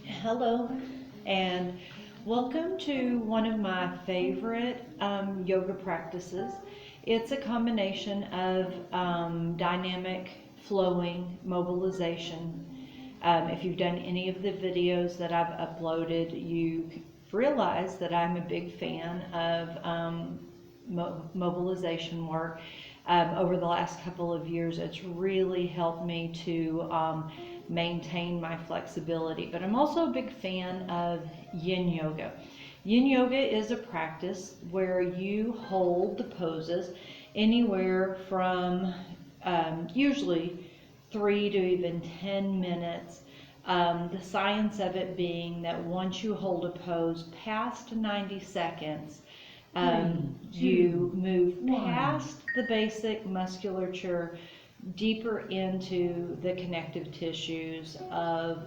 Hello, and welcome to one of my favorite yoga practices. It's a combination of dynamic flowing mobilization. If you've done any of the videos that I've uploaded, you realize that I'm a big fan of mobilization work. Over the last couple of years, it's really helped me to maintain my flexibility. But I'm also a big fan of yin yoga. Yin yoga is a practice where you hold the poses anywhere from usually 3 to even 10 minutes. The science of it being that once you hold a pose past 90 seconds, you move past the basic musculature deeper into the connective tissues of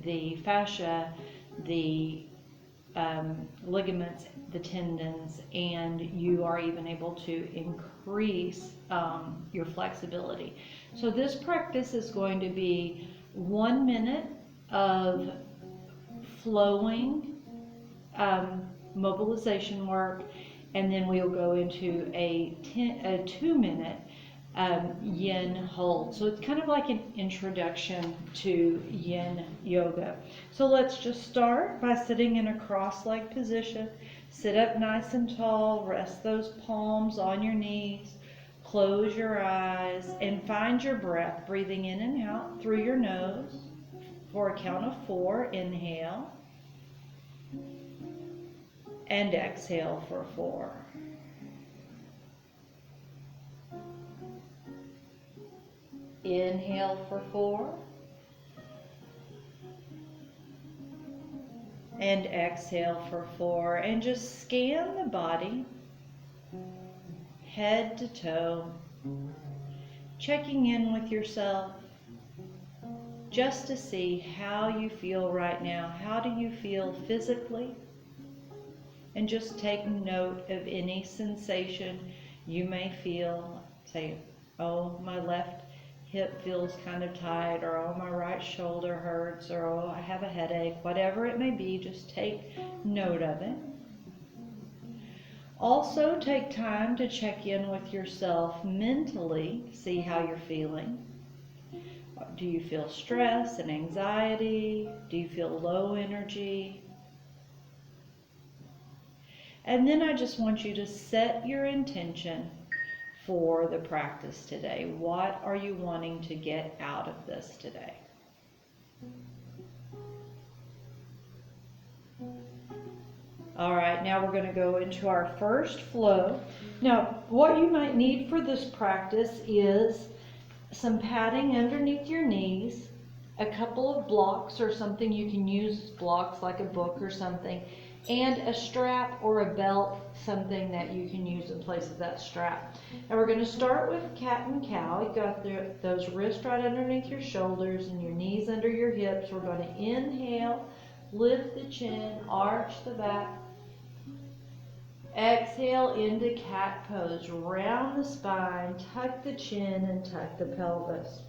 the fascia, the ligaments, the tendons, and you are even able to increase your flexibility. So this practice is going to be 1 minute of flowing mobilization work, and then we'll go into a 2-minute yin hold. So it's kind of like an introduction to yin yoga. So let's just start by sitting in a cross-legged position. Sit up nice and tall, rest those palms on your knees, close your eyes, and find your breath, breathing in and out through your nose. For a count of 4, inhale, and exhale for 4. Inhale for 4, and exhale for 4, and just scan the body, head to toe, checking in with yourself just to see how you feel right now. How do you feel physically? And just take note of any sensation you may feel. Say, oh, my left hip feels kind of tight, or oh, my right shoulder hurts, or oh, I have a headache. Whatever it may be, just take note of it. Also, take time to check in with yourself mentally, see how you're feeling. Do you feel stress and anxiety? Do you feel low energy? And then I just want you to set your intention for the practice today. What are you wanting to get out of this today? All right, now we're going to go into our first flow. Now, what you might need for this practice is some padding underneath your knees, a couple of blocks or something you can use as blocks like a book or something, and a strap or a belt, something that you can use in place of that strap. And we're going to start with cat and cow. You've got those wrists right underneath your shoulders and your knees under your hips. We're going to inhale, lift the chin, arch the back. Exhale into cat pose. Round the spine, tuck the chin, and tuck the pelvis.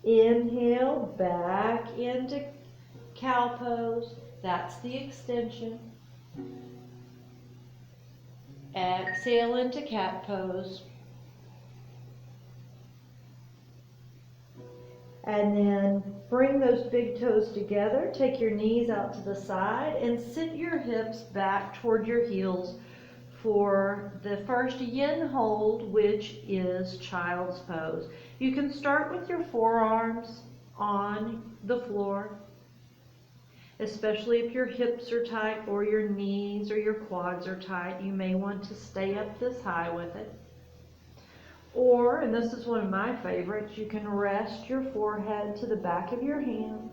Inhale, back into cow pose. That's the extension. Exhale into cat pose. And then bring those big toes together. Take your knees out to the side and sit your hips back toward your heels for the first yin hold, which is child's pose. You can start with your forearms on the floor, especially if your hips are tight or your knees or your quads are tight. You may want to stay up this high with it. Or, and this is one of my favorites, you can rest your forehead to the back of your hands.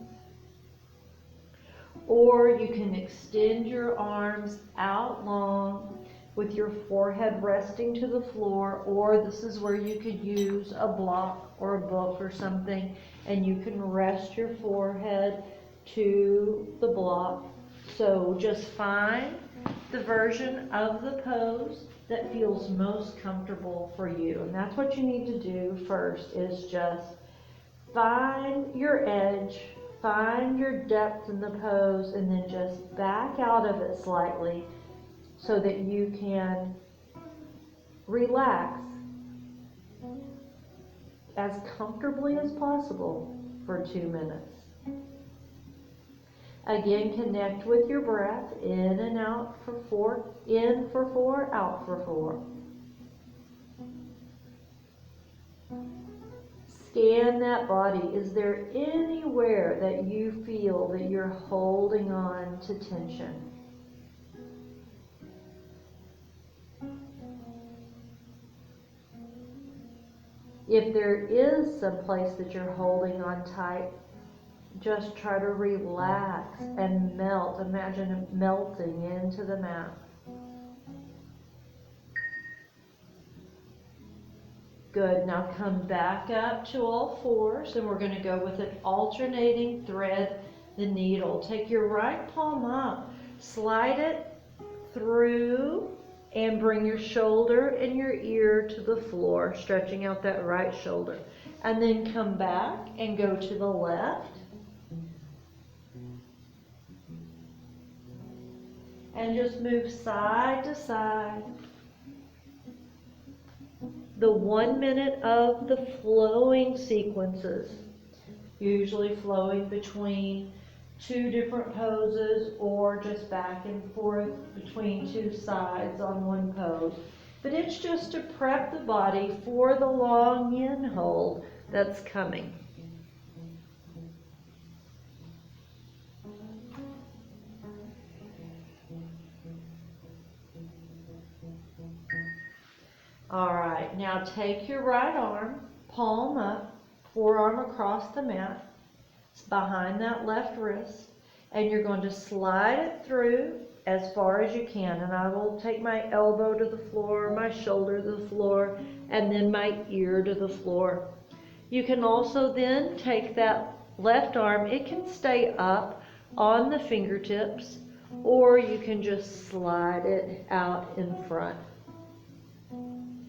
Or you can extend your arms out long with your forehead resting to the floor. Or this is where you could use a block or a book or something, and you can rest your forehead to the block. So just find the version of the pose that feels most comfortable for you. And that's what you need to do first, is just find your edge, find your depth in the pose, and then just back out of it slightly so that you can relax as comfortably as possible for 2 minutes. Again, connect with your breath, in and out for 4, in for 4, out for 4. Scan that body. Is there anywhere that you feel that you're holding on to tension? If there is some place that you're holding on tight, just try to relax and melt. Imagine it melting into the mat. Good. Now come back up to all fours, and we're going to go with an alternating thread the needle. Take your right palm up, slide it through, and bring your shoulder and your ear to the floor, stretching out that right shoulder. And then come back and go to the left. And just move side to side. The 1 minute of the flowing sequences, usually flowing between 2 different poses or just back and forth between 2 sides on one pose. But it's just to prep the body for the long yin hold that's coming. All right, now take your right arm, palm up, forearm across the mat. It's behind that left wrist, and you're going to slide it through as far as you can. And I will take my elbow to the floor, my shoulder to the floor, and then my ear to the floor. You can also then take that left arm, it can stay up on the fingertips, or you can just slide it out in front.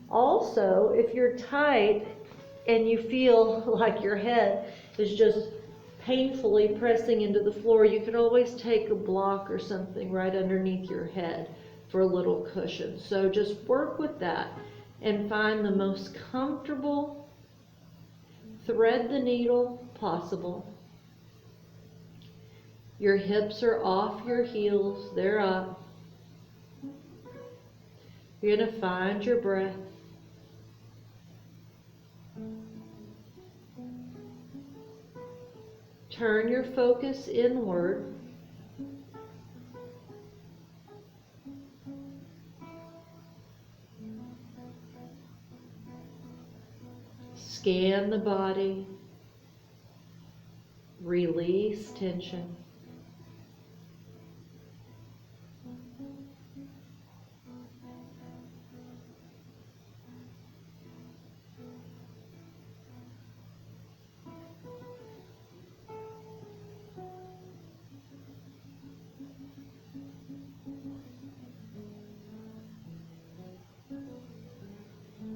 Also, if you're tight and you feel like your head is just painfully pressing into the floor, you can always take a block or something right underneath your head for a little cushion. So just work with that and find the most comfortable, thread the needle possible. Your hips are off your heels, they're up. You're going to find your breath. Turn your focus inward. Scan the body. Release tension.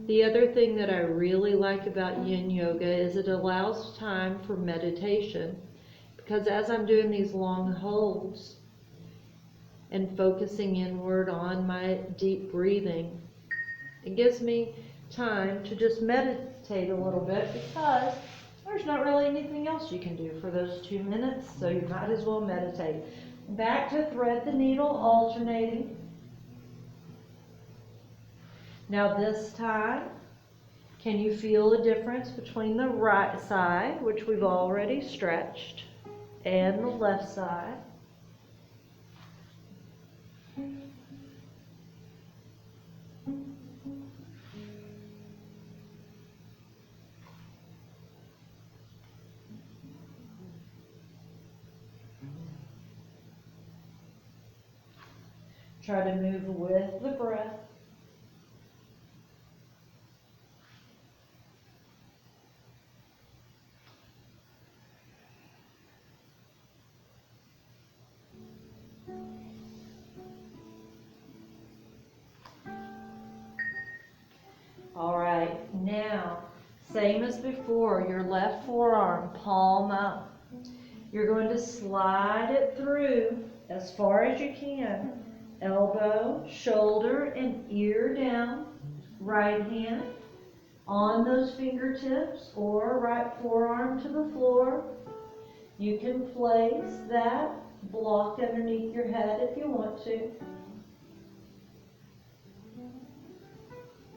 The other thing that I really like about Yin Yoga is it allows time for meditation, because as I'm doing these long holds and focusing inward on my deep breathing, it gives me time to just meditate a little bit, because there's not really anything else you can do for those 2 minutes, so you might as well meditate. Back to thread the needle, alternating. Now this time, can you feel the difference between the right side, which we've already stretched, and the left side? Try to move with the breath. All right, now, same as before, your left forearm, palm up. You're going to slide it through as far as you can. Elbow, shoulder, and ear down. Right hand on those fingertips or right forearm to the floor. You can place that block underneath your head if you want to.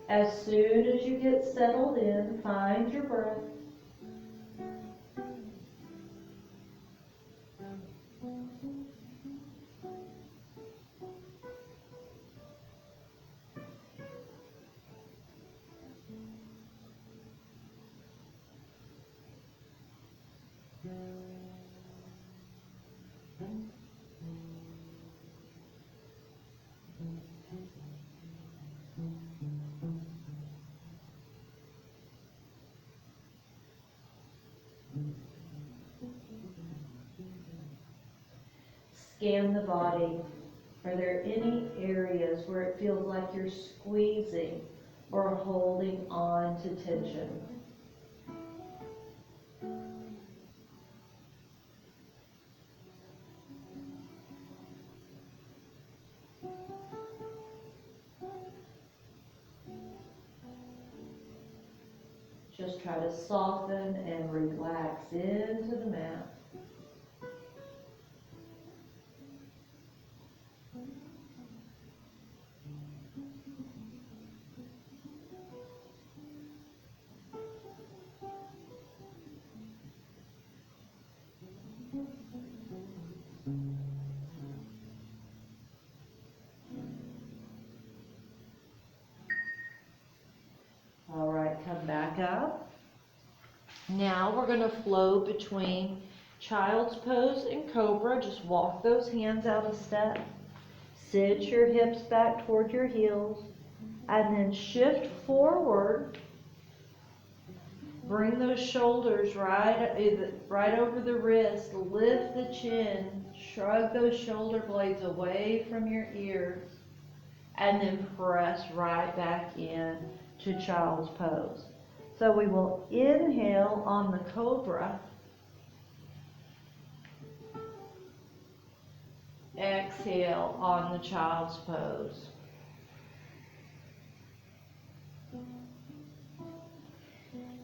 As soon as you get settled in, find your breath. Scan the body. Are there any areas where it feels like you're squeezing or holding on to tension? Just try to soften and relax into the mat. All right, come back up. Now we're going to flow between child's pose and cobra. Just walk those hands out a step. Sit your hips back toward your heels. And then shift forward. Bring those shoulders right over the wrist. Lift the chin. Shrug those shoulder blades away from your ears. And then press right back in to child's pose. So we will inhale on the cobra. Exhale on the child's pose.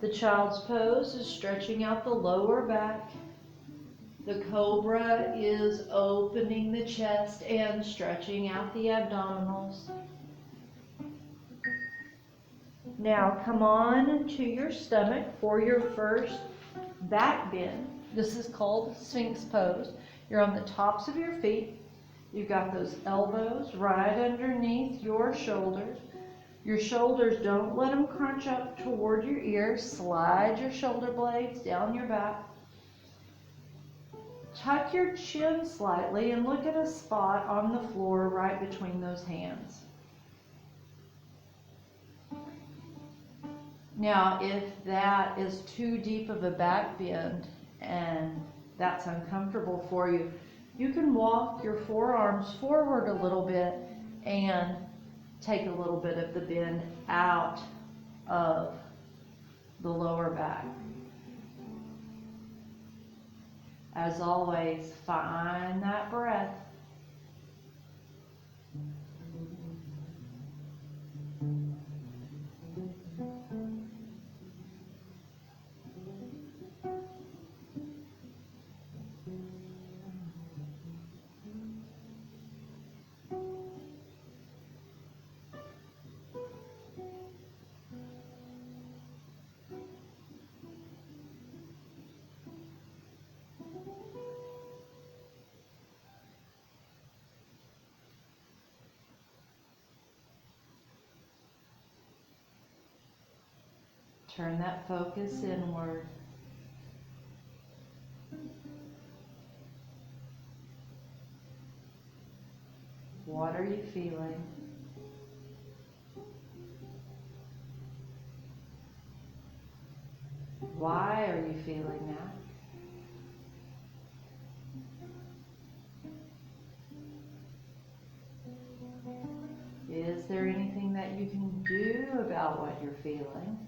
The child's pose is stretching out the lower back. The cobra is opening the chest and stretching out the abdominals. Now come on to your stomach for your first back bend. This is called Sphinx pose. You're on the tops of your feet. You've got those elbows right underneath your shoulders. Your shoulders, don't let them crunch up toward your ears. Slide your shoulder blades down your back. Tuck your chin slightly and look at a spot on the floor right between those hands. Now, if that is too deep of a back bend and that's uncomfortable for you, you can walk your forearms forward a little bit and take a little bit of the bend out of the lower back. As always, find that breath. Turn that focus inward. What are you feeling? Why are you feeling that? Is there anything that you can do about what you're feeling?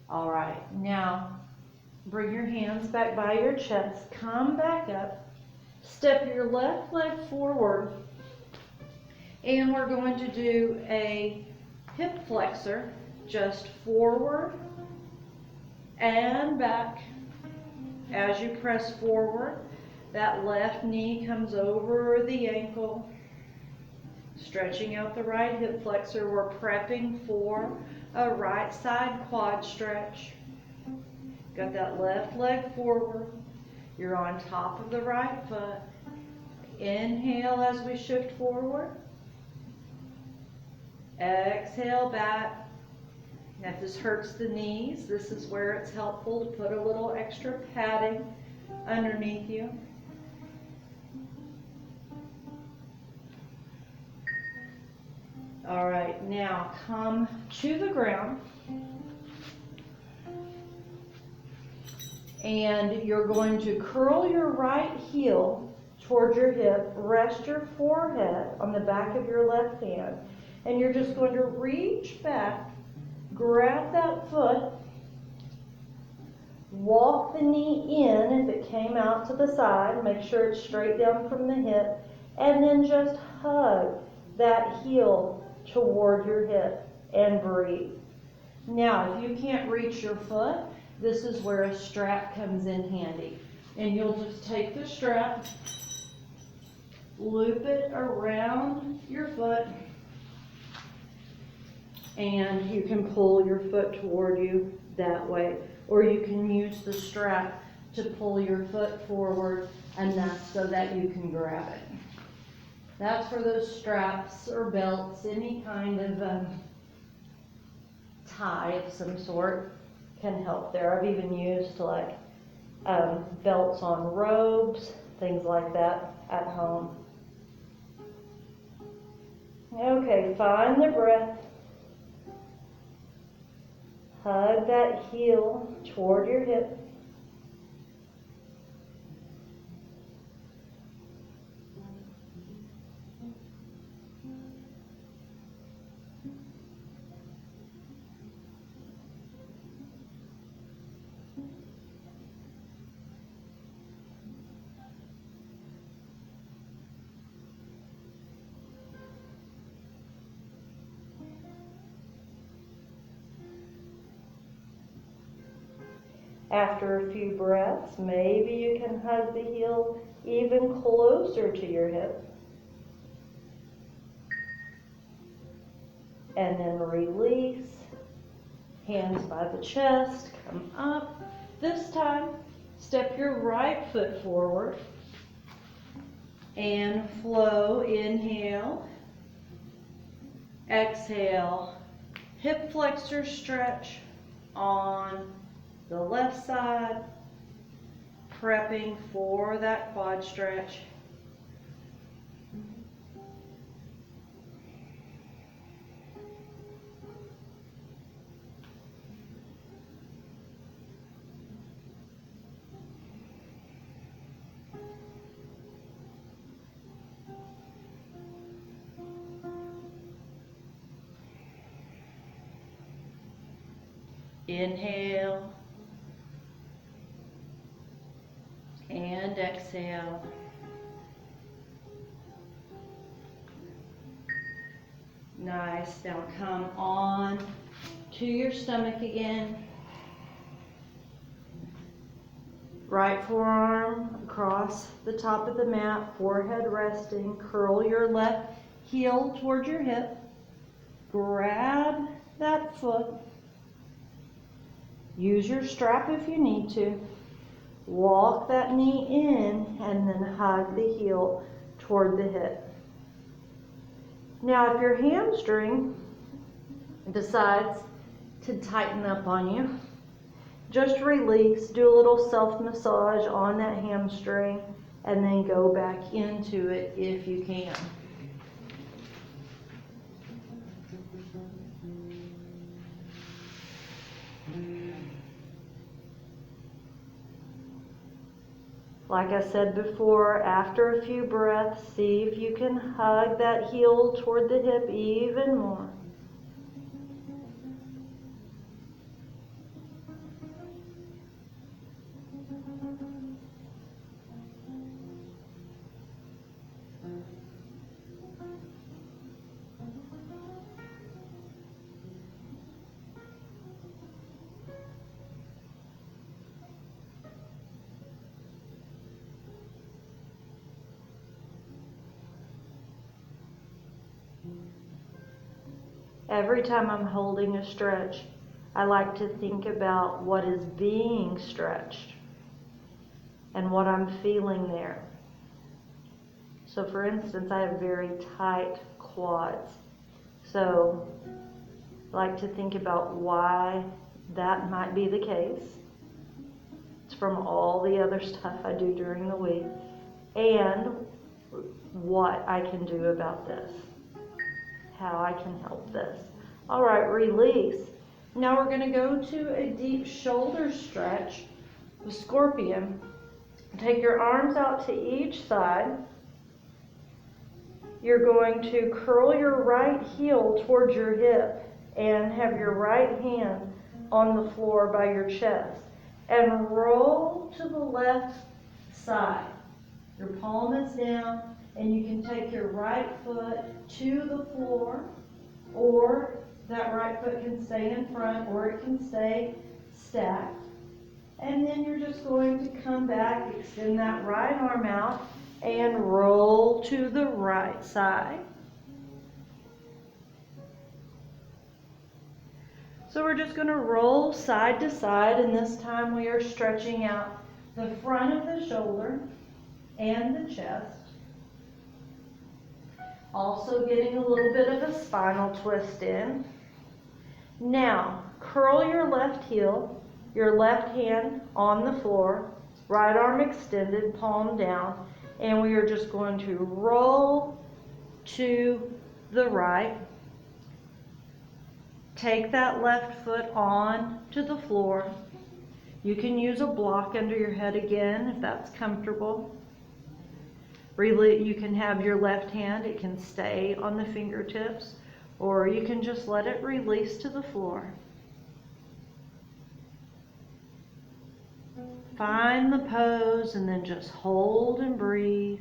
All right, now bring your hands back by your chest, come back up, step your left leg forward, and we're going to do a hip flexor, just forward and back. As you press forward, that left knee comes over the ankle, stretching out the right hip flexor. We're prepping for a right side quad stretch. Got that left leg forward. You're on top of the right foot. Inhale as we shift forward. Exhale back. Now if this hurts the knees, this is where it's helpful to put a little extra padding underneath you. All right, now come to the ground. And you're going to curl your right heel towards your hip, rest your forehead on the back of your left hand, and you're just going to reach back, grab that foot, walk the knee in if it came out to the side, make sure it's straight down from the hip, and then just hug that heel toward your hip and breathe. Now, if you can't reach your foot, this is where a strap comes in handy. And you'll just take the strap, loop it around your foot, and you can pull your foot toward you that way. Or you can use the strap to pull your foot forward, and that's so that you can grab it. That's for those straps or belts, any kind of tie of some sort can help there. I've even used like belts on robes, things like that at home. Okay, find the breath. Hug that heel toward your hip. After a few breaths, maybe you can hug the heel even closer to your hip. And then release. Hands by the chest, come up. This time, step your right foot forward and flow. Inhale. Exhale. Hip flexor stretch on the left side, prepping for that quad stretch. Inhale and exhale. Nice. Now come on to your stomach again. Right forearm across the top of the mat, forehead resting. Curl your left heel towards your hip. Grab that foot. Use your strap if you need to. Walk that knee in and then hug the heel toward the hip. Now if your hamstring decides to tighten up on you, just release, do a little self-massage on that hamstring, and then go back into it if you can. Like I said before, after a few breaths, see if you can hug that heel toward the hip even more. Every time I'm holding a stretch, I like to think about what is being stretched and what I'm feeling there. So for instance, I have very tight quads. So I like to think about why that might be the case. It's from all the other stuff I do during the week, and what I can do about this, how I can help this. All right, release. Now we're going to go to a deep shoulder stretch with scorpion. Take your arms out to each side. You're going to curl your right heel towards your hip and have your right hand on the floor by your chest. And roll to the left side. Your palm is down, and you can take your right foot to the floor, or that right foot can stay in front, or it can stay stacked. And then you're just going to come back, extend that right arm out, and roll to the right side. So we're just going to roll side to side, and this time we are stretching out the front of the shoulder and the chest. Also getting a little bit of a spinal twist in. Now, curl your left heel, your left hand on the floor, right arm extended, palm down, and we are just going to roll to the right. Take that left foot on to the floor. You can use a block under your head again if that's comfortable. Really, you can have your left hand, it can stay on the fingertips, or you can just let it release to the floor. Find the pose and then just hold and breathe.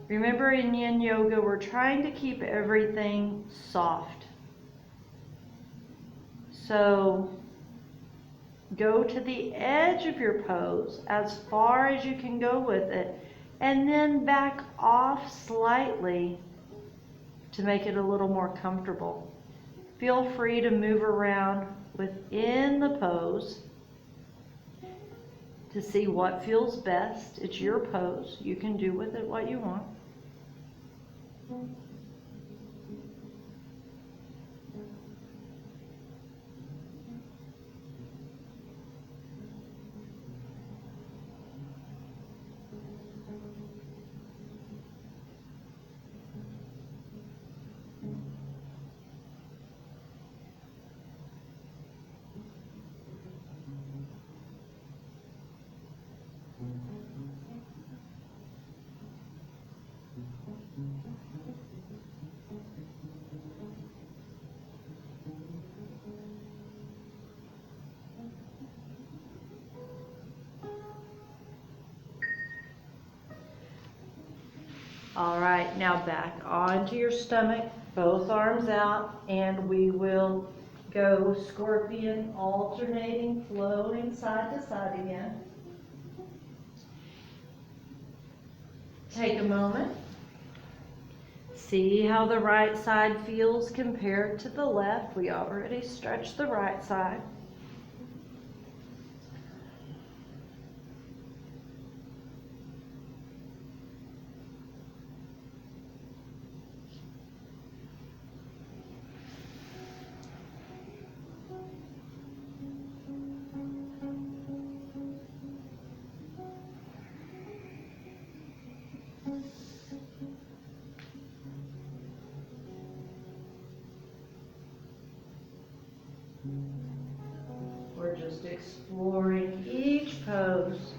Remember, in Yin Yoga, we're trying to keep everything soft. So go to the edge of your pose as far as you can go with it, and then back off slightly to make it a little more comfortable. Feel free to move around within the pose to see what feels best. It's your pose. You can do with it what you want. All right, now back onto your stomach, both arms out, and we will go scorpion, alternating, floating side to side again. Take a moment. See how the right side feels compared to the left. We already stretched the right side. exploring each pose.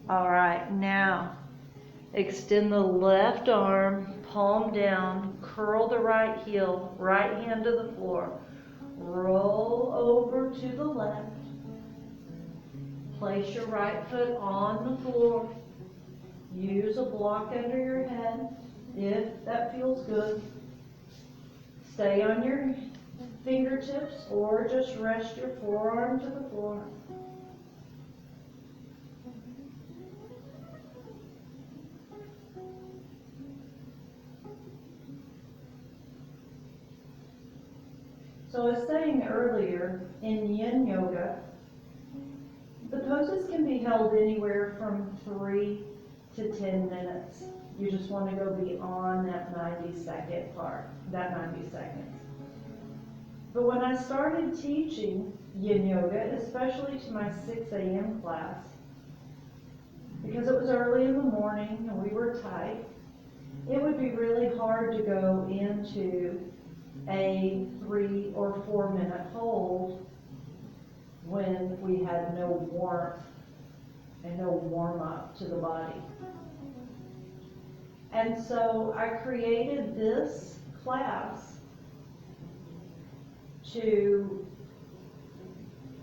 All right, now extend the left arm, palm down, curl the right heel, right hand to the floor. Roll over to the left. Place your right foot on the floor. Use a block under your head if that feels good. Stay on your fingertips or just rest your forearm to the floor. So I was saying earlier, in Yin Yoga, the poses can be held anywhere from 3 to 10 minutes. You just want to go beyond that 90-second part, that 90 seconds. But when I started teaching Yin Yoga, especially to my 6 a.m. class, because it was early in the morning and we were tight, it would be really hard to go into a 3 or 4 minute hold when we had no warmth and no warm up to the body. And so I created this class to,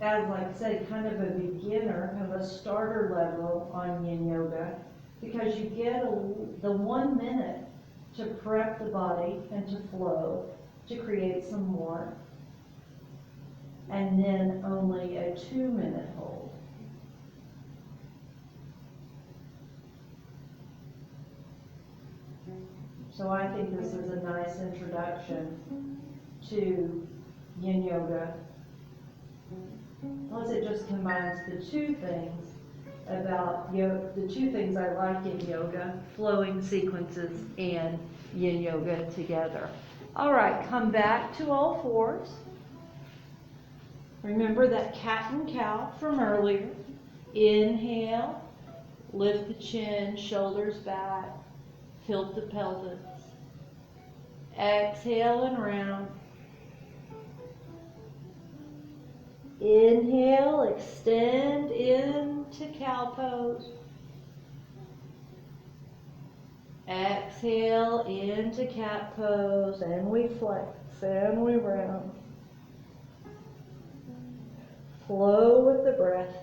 as like I said, kind of a beginner, kind of a starter level on Yin Yoga, because you get the 1 minute to prep the body and to flow, to create some warmth, and then only a 2 minute hold. So I think this is a nice introduction to Yin Yoga. Plus it just combines the two things about the two things I like in yoga, flowing sequences and Yin Yoga together. All right, come back to all fours. Remember that cat and cow from earlier. Inhale, lift the chin, shoulders back, tilt the pelvis. Exhale and round. Inhale, extend into cow pose. Exhale into cat pose, and we flex and we round. Flow with the breath.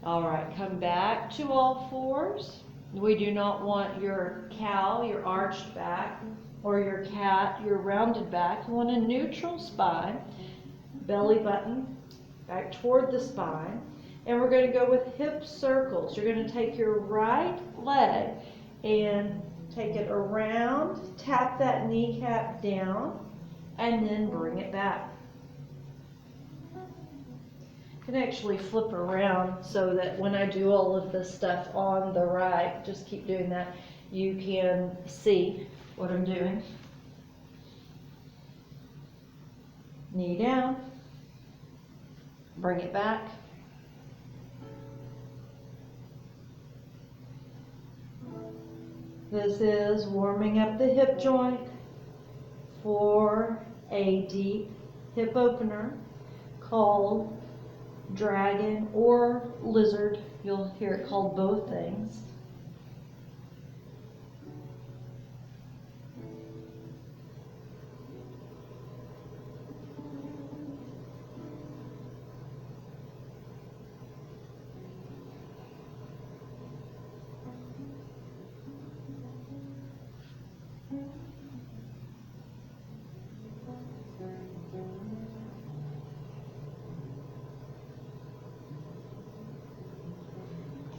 All right, come back to all fours. We do not want your cow, your arched back, or your cat, your rounded back. You want a neutral spine, belly button back toward the spine. And we're going to go with hip circles. You're going to take your right leg and take it around, tap that kneecap down, and then bring it back. You can actually flip around so that when I do all of this stuff on the right, just keep doing that, you can see what I'm doing. Knee down, bring it back. This is warming up the hip joint for a deep hip opener called dragon or lizard. You'll hear it called both things.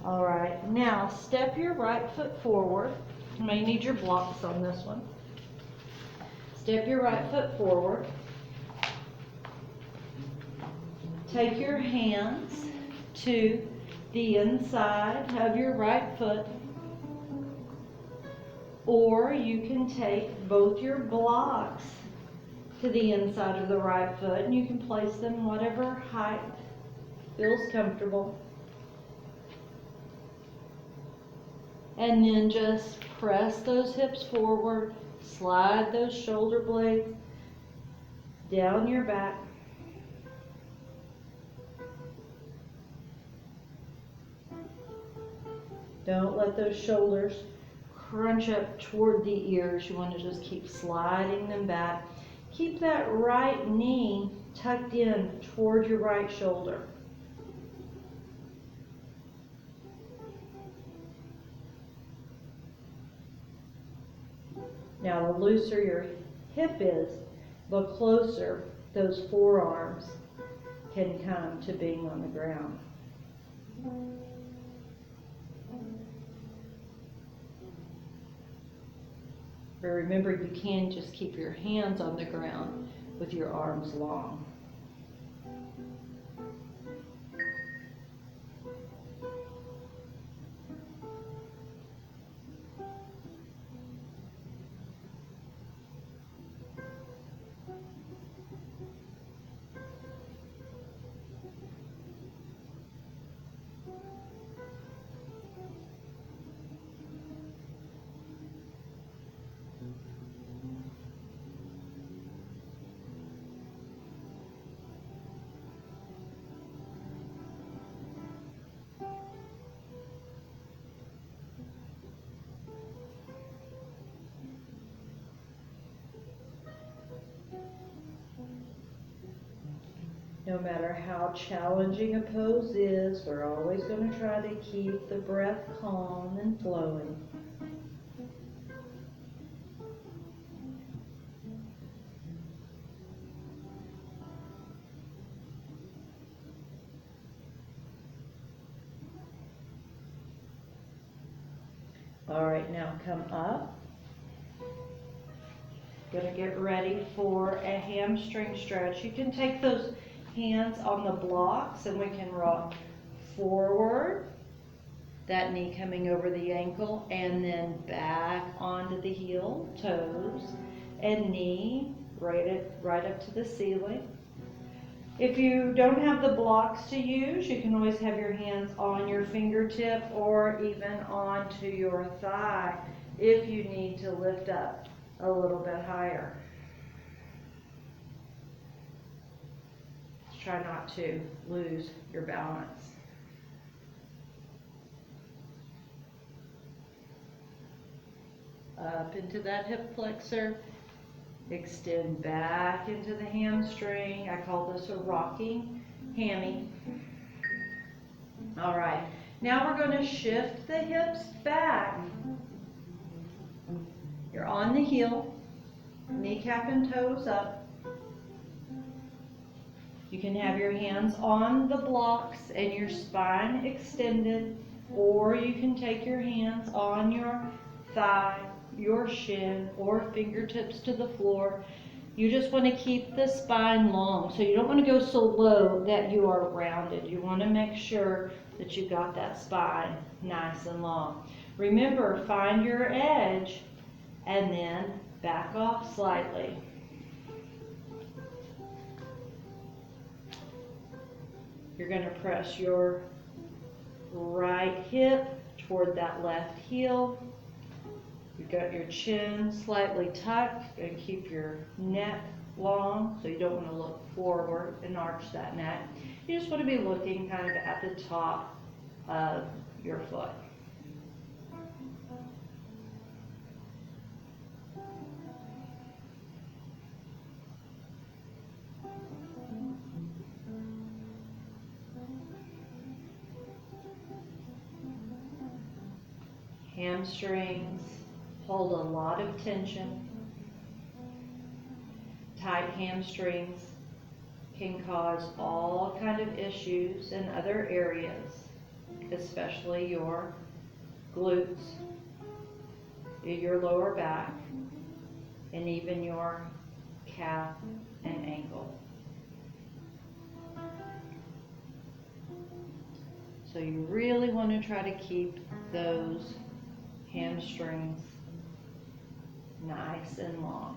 All right, now step your right foot forward. You may need your blocks on this one. Step your right foot forward. Take your hands to the inside of your right foot, or you can take both your blocks to the inside of the right foot, and you can place them whatever height feels comfortable. And then just press those hips forward, slide those shoulder blades down your back. Don't let those shoulders crunch up toward the ears. You want to just keep sliding them back. Keep that right knee tucked in toward your right shoulder. Now, the looser your hip is, the closer those forearms can come to being on the ground. But remember, you can just keep your hands on the ground with your arms long. No matter how challenging a pose is, we're always going to try to keep the breath calm and flowing. All right, now come up. Going to get ready for a hamstring stretch. You can take those hands on the blocks and we can rock forward, that knee coming over the ankle, and then back onto the heel, toes, and knee right up to the ceiling. If you don't have the blocks to use, you can always have your hands on your fingertip or even onto your thigh if you need to lift up a little bit higher. Try not to lose your balance. Up into that hip flexor. Extend back into the hamstring. I call this a rocking hammy. All right, now we're going to shift the hips back. You're on the heel, kneecap and toes up. You can have your hands on the blocks and your spine extended, or you can take your hands on your thigh, your shin, or fingertips to the floor. You just want to keep the spine long, so you don't want to go so low that you are rounded. You want to make sure that you got that spine nice and long. Remember, find your edge and then back off slightly. You're going to press your right hip toward that left heel. You've got your chin slightly tucked and keep your neck long, so you don't want to look forward and arch that neck. You just want to be looking kind of at the top of your foot. Hamstrings hold a lot of tension. Tight hamstrings can cause all kind of issues in other areas, especially your glutes, your lower back, and even your calf and ankle. So you really want to try to keep those hamstrings nice and long.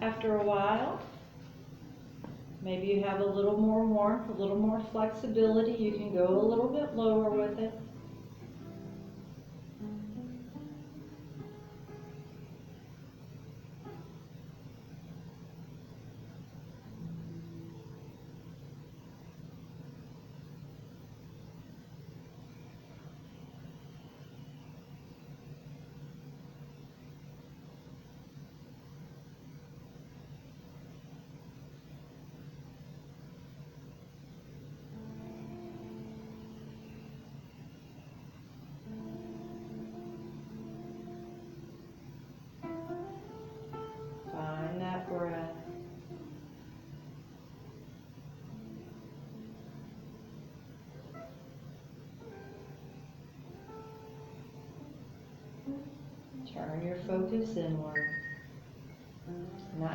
After a while, maybe you have a little more warmth, a little more flexibility. You can go a little bit lower with it. Find that breath. Turn your focus inward. Nice.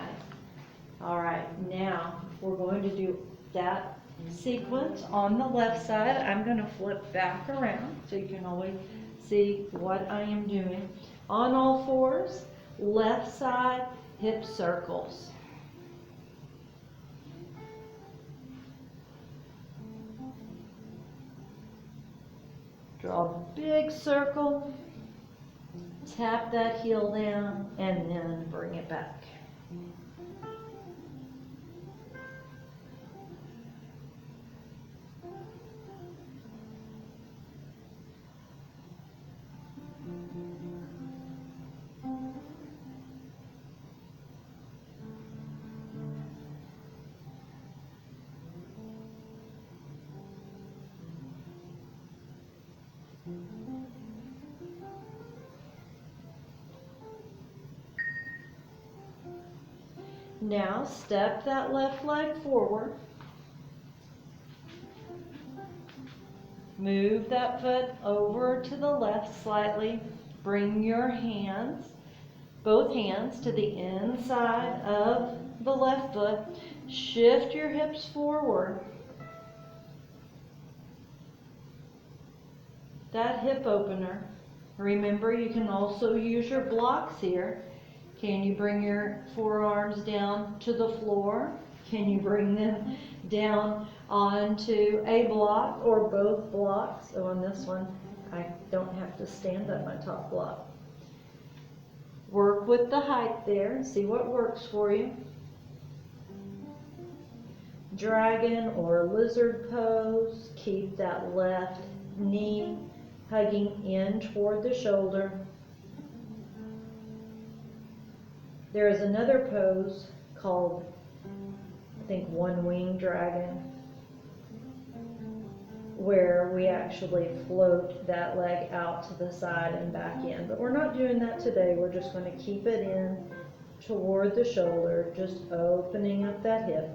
All right, now we're going to do that sequence on the left side. I'm going to flip back around so you can always see what I am doing. On all fours, left side, hip circles. Draw a big circle, tap that heel down, and then bring it back. Now step that left leg forward. Move that foot over to the left slightly. Bring your hands, both hands, to the inside of the left foot. Shift your hips forward. That hip opener. Remember, you can also use your blocks here. Can you bring your forearms down to the floor? Can you bring them down onto a block or both blocks? So on this one, I don't have to stand up my top block. Work with the height there and see what works for you. Dragon or lizard pose. Keep that left knee hugging in toward the shoulder. There is another pose called, I think, one-wing dragon, where we actually float that leg out to the side and back in. But we're not doing that today. We're just going to keep it in toward the shoulder, just opening up that hip.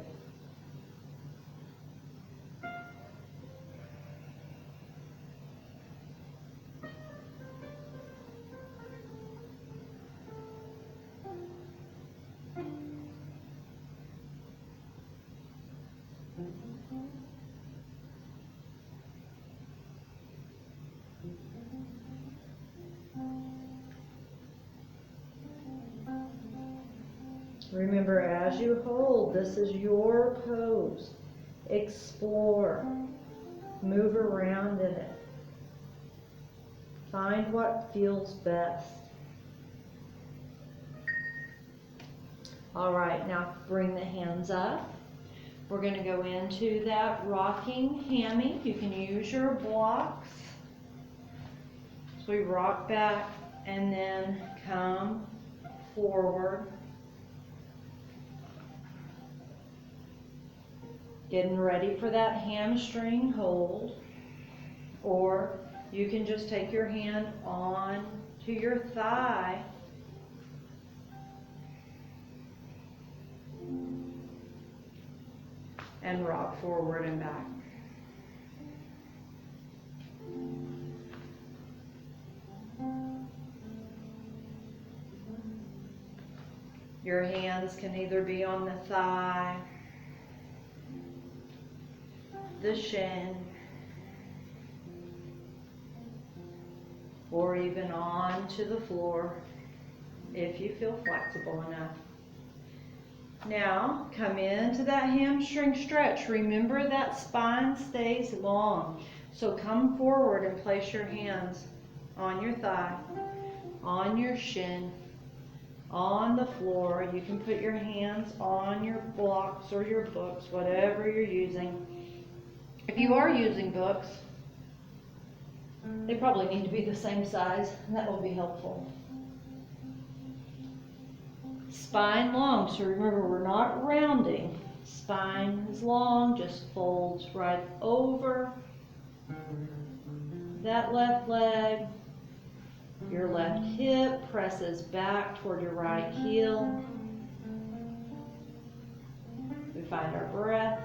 Remember, as you hold, this is your pose. Explore. Move around in it. Find what feels best. All right, now bring the hands up. We're going to go into that rocking hammy. You can use your blocks. So we rock back and then come forward. Getting ready for that hamstring hold. Or you can just take your hand on to your thigh. And rock forward and back. Your hands can either be on the thigh, the shin, or even onto the floor if you feel flexible enough. Now, come into that hamstring stretch. Remember that spine stays long. So come forward and place your hands on your thigh, on your shin, on the floor. You can put your hands on your blocks or your books, whatever you're using. If you are using books, they probably need to be the same size. That will be helpful. Spine long, so remember we're not rounding. Spine is long, just folds right over that left leg. Your left hip presses back toward your right heel. We find our breath.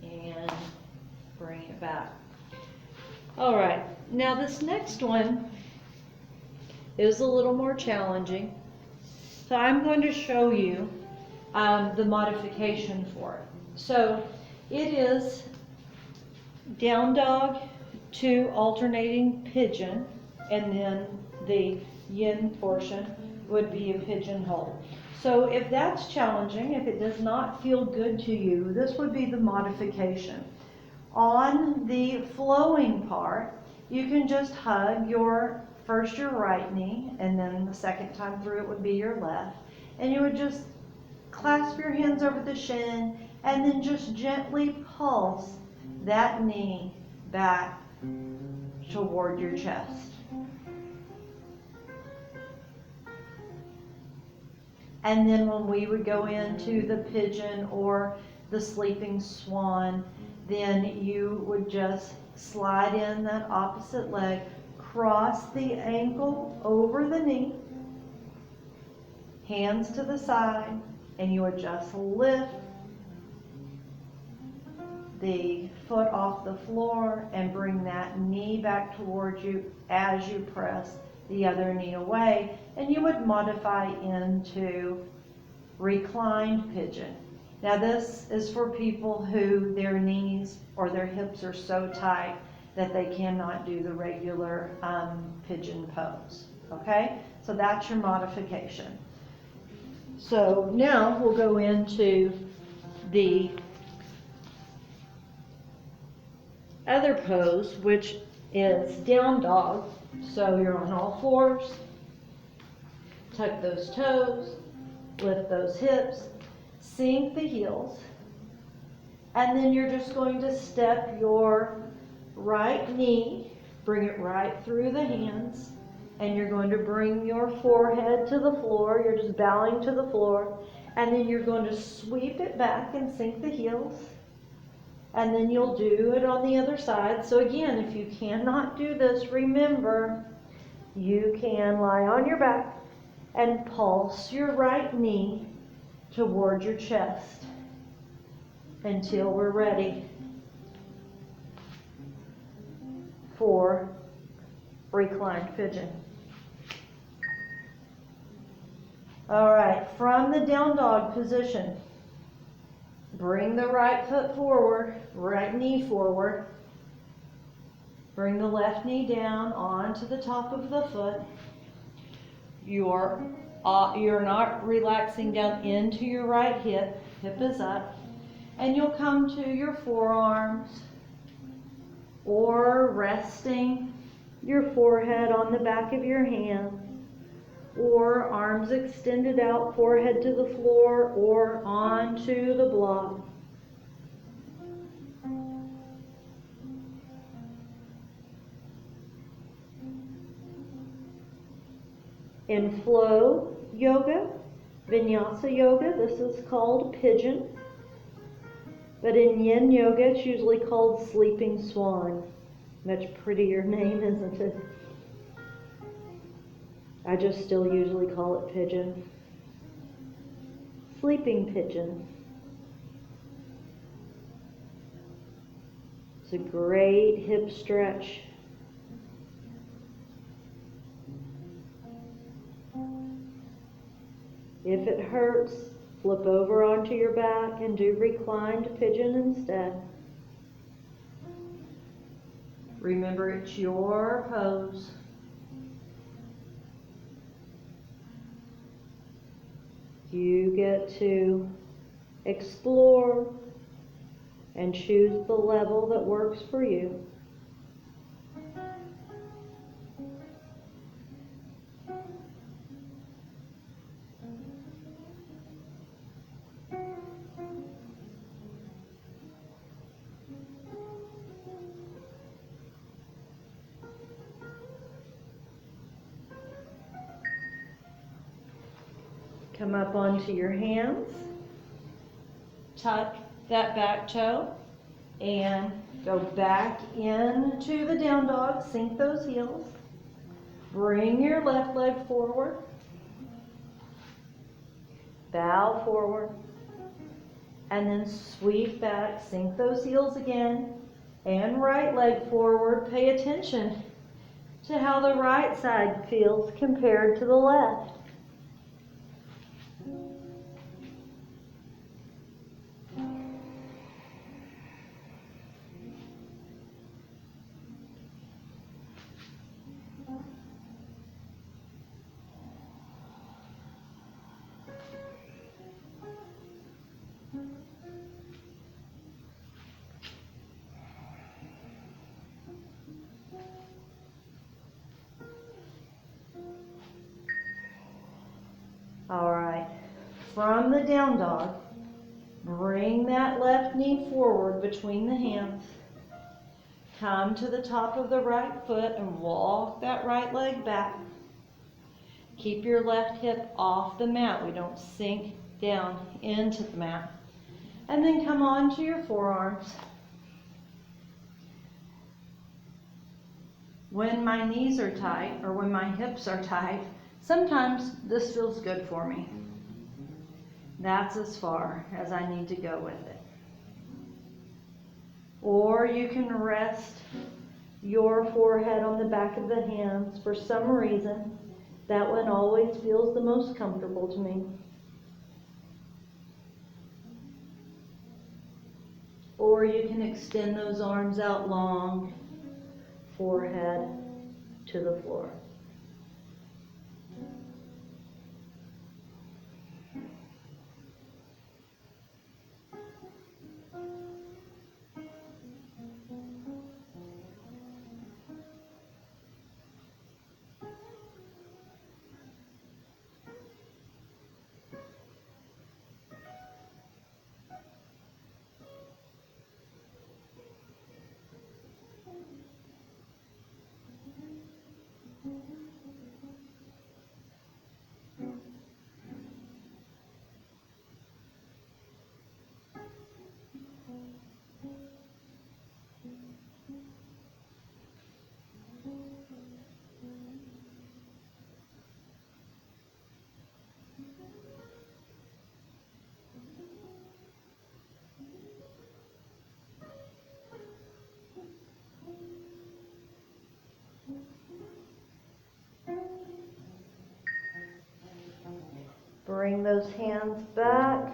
And bring it back. All right, now this next one is a little more challenging. So I'm going to show you the modification for it. So it is down dog to alternating pigeon, and then the yin portion would be a pigeonhole. So if that's challenging, if it does not feel good to you, this would be the modification. On the flowing part, you can just hug first your right knee, and then the second time through it would be your left. And you would just clasp your hands over the shin, and then just gently pulse that knee back toward your chest. And then when we would go into the pigeon or the sleeping swan, then you would just slide in that opposite leg, cross the ankle over the knee, hands to the side, and you would just lift the foot off the floor and bring that knee back towards you as you press the other knee away, and you would modify into reclined pigeon. Now this is for people who their knees or their hips are so tight that they cannot do the regular pigeon pose. Okay, so that's your modification. So now we'll go into the other pose, which is down dog. So you're on all fours, tuck those toes, lift those hips, sink the heels, and then you're just going to step your right knee, bring it right through the hands, and you're going to bring your forehead to the floor. You're just bowing to the floor, and then you're going to sweep it back and sink the heels. And then you'll do it on the other side. So again, if you cannot do this, remember, you can lie on your back and pulse your right knee toward your chest until we're ready for reclined pigeon. All right, from the down dog position, bring the right foot forward, right knee forward. Bring the left knee down onto the top of the foot. You're not relaxing down into your right hip. Hip is up. And you'll come to your forearms or resting your forehead on the back of your hands, or arms extended out, forehead to the floor or onto the block. In flow yoga, vinyasa yoga, this is called pigeon. But in yin yoga, it's usually called sleeping swan. Much prettier name, isn't it? I just still usually call it pigeon. Sleeping pigeon. It's a great hip stretch. If it hurts, flip over onto your back and do reclined pigeon instead. Remember, it's your pose. You get to explore and choose the level that works for you. Come up onto your hands, tuck that back toe, and go back into the down dog, sink those heels. Bring your left leg forward, bow forward, and then sweep back, sink those heels again, and right leg forward. Pay attention to how the right side feels compared to the left. All right, from the down dog, bring that left knee forward between the hands. Come to the top of the right foot and walk that right leg back. Keep your left hip off the mat. We don't sink down into the mat. And then come on to your forearms. When my knees are tight or when my hips are tight, sometimes this feels good for me. That's as far as I need to go with it. Or you can rest your forehead on the back of the hands. For some reason, that one always feels the most comfortable to me. Or you can extend those arms out long, forehead to the floor. Bring those hands back,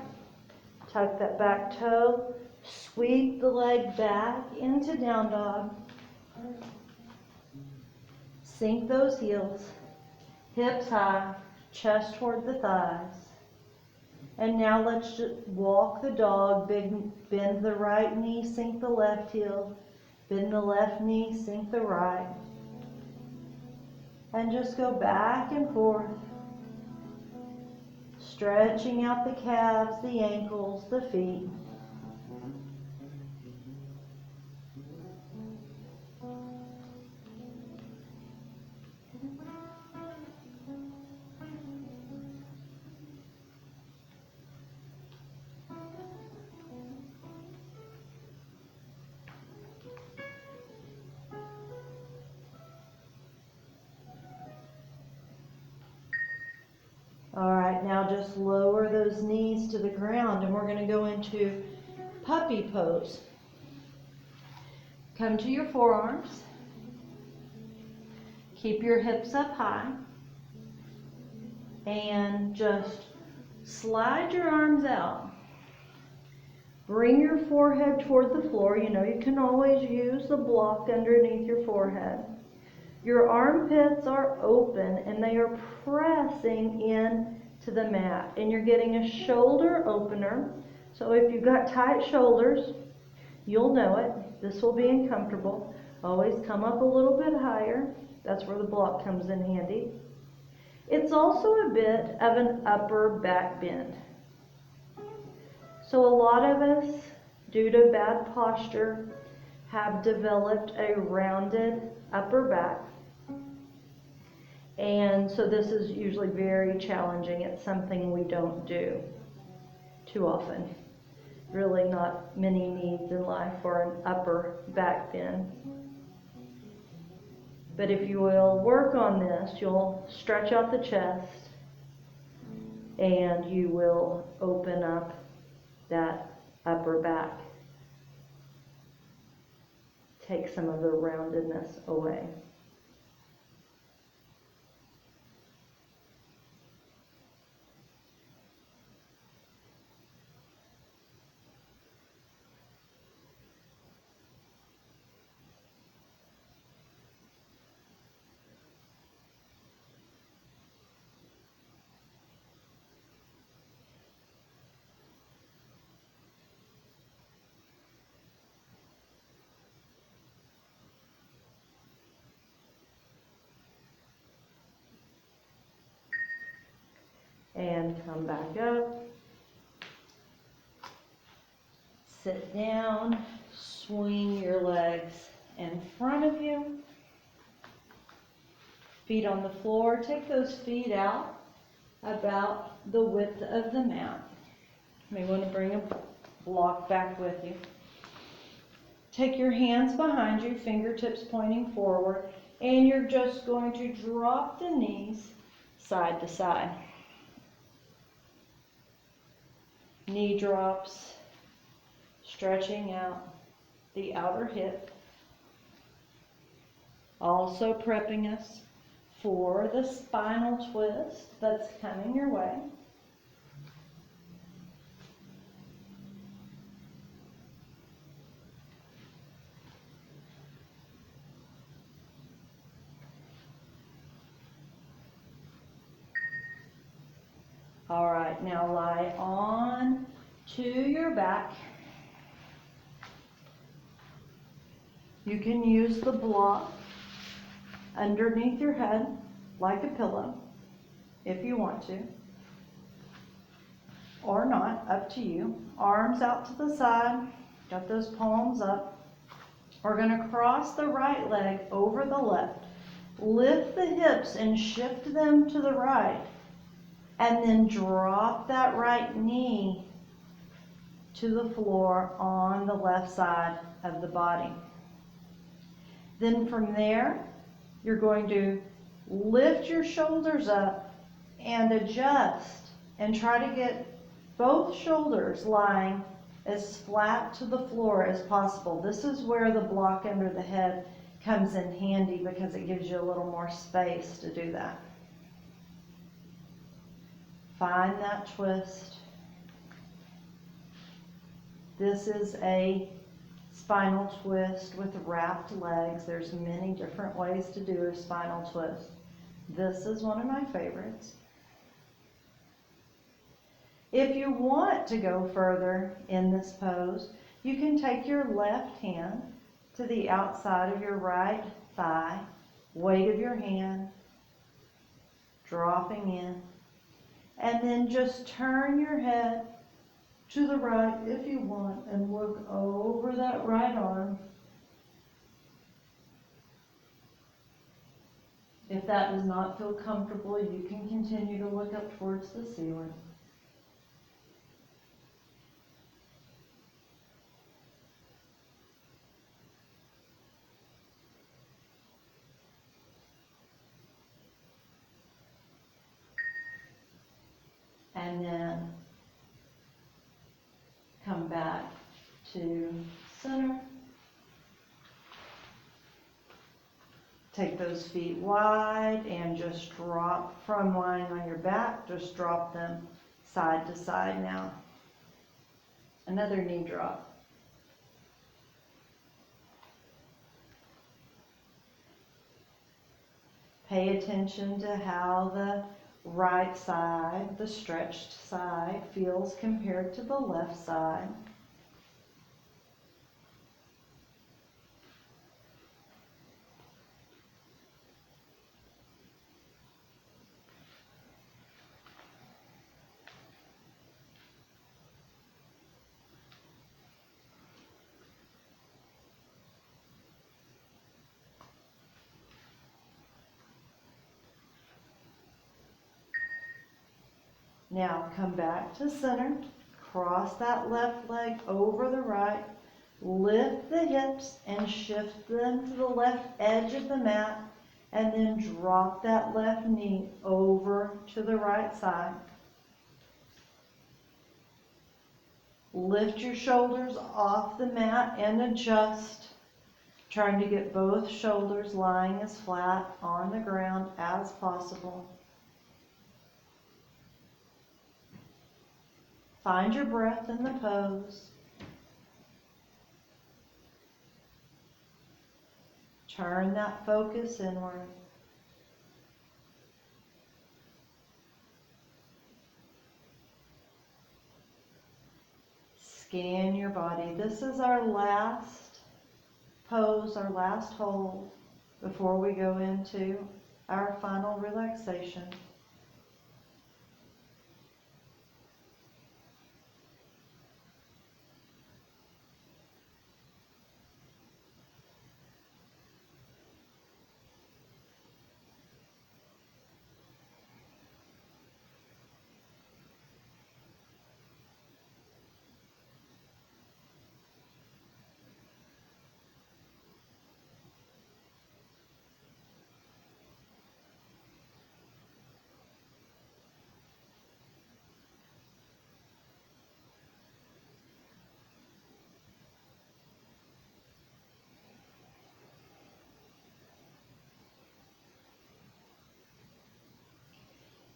tuck that back toe, sweep the leg back into down dog. Sink those heels, hips high, chest toward the thighs. And now let's just walk the dog, bend the right knee, sink the left heel, bend the left knee, sink the right. And just go back and forth, stretching out the calves, the ankles, the feet. All right, now just lower those knees to the ground and we're going to go into puppy pose. Come to your forearms. Keep your hips up high. And just slide your arms out. Bring your forehead toward the floor. You know you can always use the block underneath your forehead. Your armpits are open and they are pressing in to the mat. And you're getting a shoulder opener. So if you've got tight shoulders, you'll know it. This will be uncomfortable. Always come up a little bit higher. That's where the block comes in handy. It's also a bit of an upper back bend. So a lot of us, due to bad posture, have developed a rounded upper back. And so this is usually very challenging. It's something we don't do too often. Really not many needs in life for an upper back bend. But if you will work on this, you'll stretch out the chest and you will open up that upper back. Take some of the roundedness away. And come back up. Sit down, swing your legs in front of you. Feet on the floor. Take those feet out about the width of the mat. You may want to bring a block back with you. Take your hands behind you, fingertips pointing forward, and you're just going to drop the knees side to side. Knee drops, stretching out the outer hip. Also prepping us for the spinal twist that's coming your way. All right, now lie on to your back. You can use the block underneath your head like a pillow if you want to, or not, up to you. Arms out to the side, got those palms up. We're going to cross the right leg over the left. Lift the hips and shift them to the right. And then drop that right knee to the floor on the left side of the body. Then from there, you're going to lift your shoulders up and adjust and try to get both shoulders lying as flat to the floor as possible. This is where the block under the head comes in handy because it gives you a little more space to do that. Find that twist. This is a spinal twist with wrapped legs. There's many different ways to do a spinal twist. This is one of my favorites. If you want to go further in this pose, you can take your left hand to the outside of your right thigh, weight of your hand, dropping in, and then just turn your head to the right if you want and look over that right arm. If that does not feel comfortable, you can continue to look up towards the ceiling. And then come back to center. Take those feet wide and just drop from lying on your back. Just drop them side to side now. Another knee drop. Pay attention to how the right side, the stretched side, feels compared to the left side. Now come back to center, cross that left leg over the right, lift the hips and shift them to the left edge of the mat, and then drop that left knee over to the right side. Lift your shoulders off the mat and adjust, trying to get both shoulders lying as flat on the ground as possible. Find your breath in the pose. Turn that focus inward. Scan your body. This is our last pose, our last hold before we go into our final relaxation.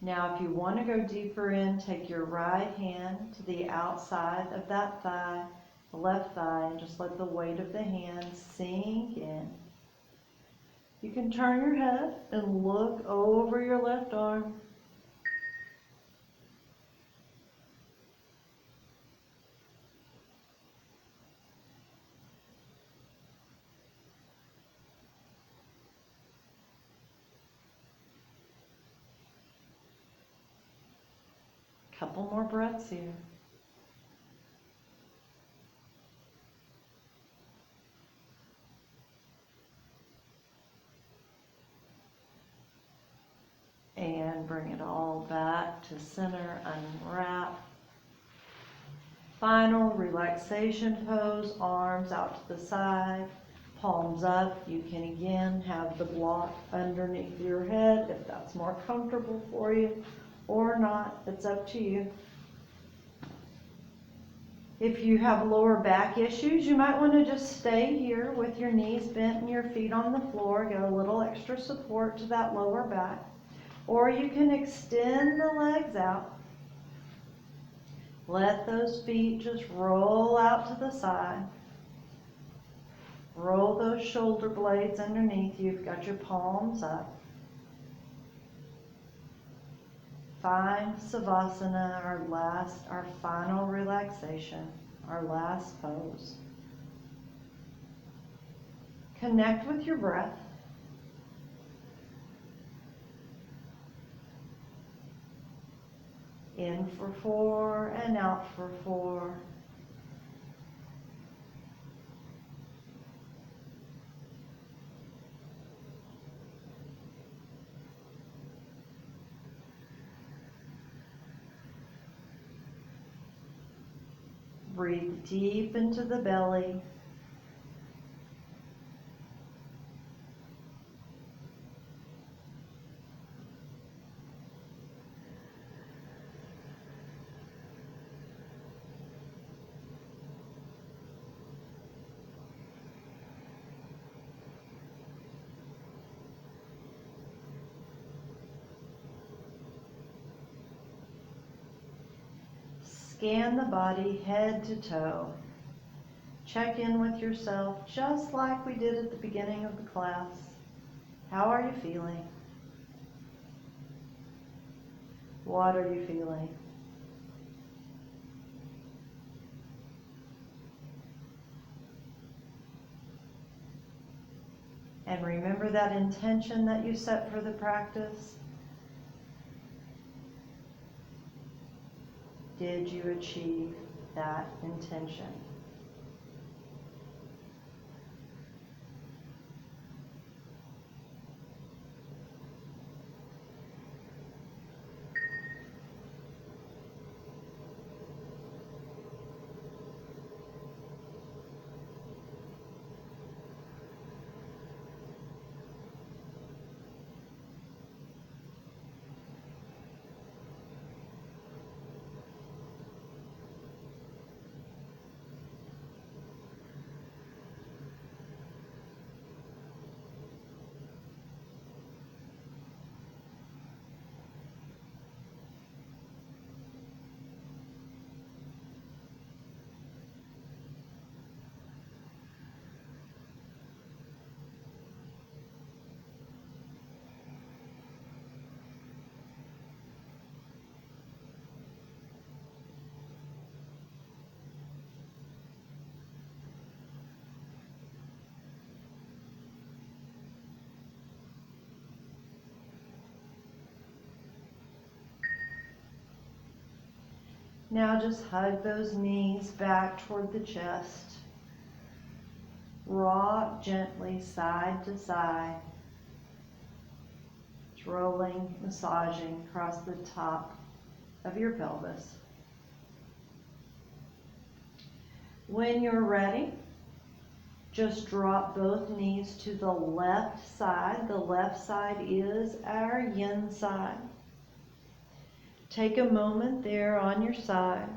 Now, if you want to go deeper in, take your right hand to the outside of that thigh, the left thigh, and just let the weight of the hand sink in. You can turn your head and look over your left arm. Couple more breaths here. And bring it all back to center, unwrap. Final relaxation pose, arms out to the side, palms up. You can again have the block underneath your head if that's more comfortable for you, or not, it's up to you. If you have lower back issues, you might want to just stay here with your knees bent and your feet on the floor, get a little extra support to that lower back. Or you can extend the legs out. Let those feet just roll out to the side. Roll those shoulder blades underneath you. You've got your palms up. Find Savasana, our final relaxation, our last pose. Connect with your breath. In for 4 and out for 4. Breathe deep into the belly. Scan the body head to toe. Check in with yourself just like we did at the beginning of the class. How are you feeling? What are you feeling? And remember that intention that you set for the practice. Did you achieve that intention? Now just hug those knees back toward the chest. Rock gently side to side. It's rolling, massaging across the top of your pelvis. When you're ready, just drop both knees to the left side. The left side is our yin side. Take a moment there on your side.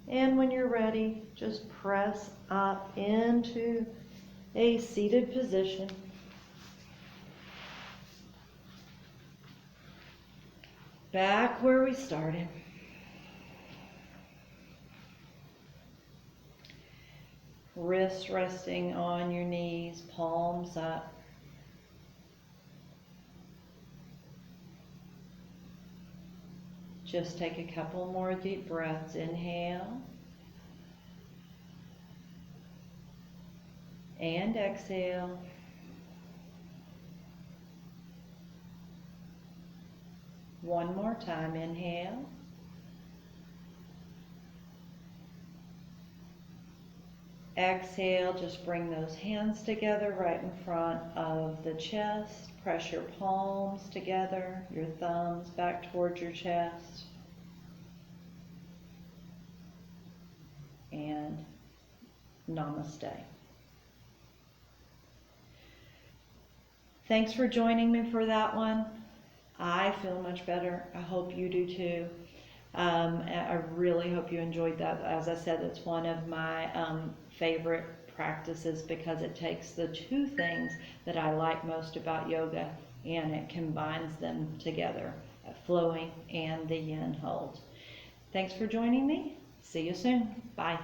And when you're ready, just press up into a seated position. Back where we started. Wrists resting on your knees, palms up. Just take a couple more deep breaths. Inhale. And exhale. One more time. Inhale. Exhale, just bring those hands together right in front of the chest. Press your palms together, your thumbs back towards your chest. And namaste. Thanks for joining me for that one. I feel much better. I hope you do too. I really hope you enjoyed that. As I said, it's one of my favorite practices because it takes the two things that I like most about yoga and it combines them together, flowing and the yin hold. Thanks for joining me. See you soon. Bye.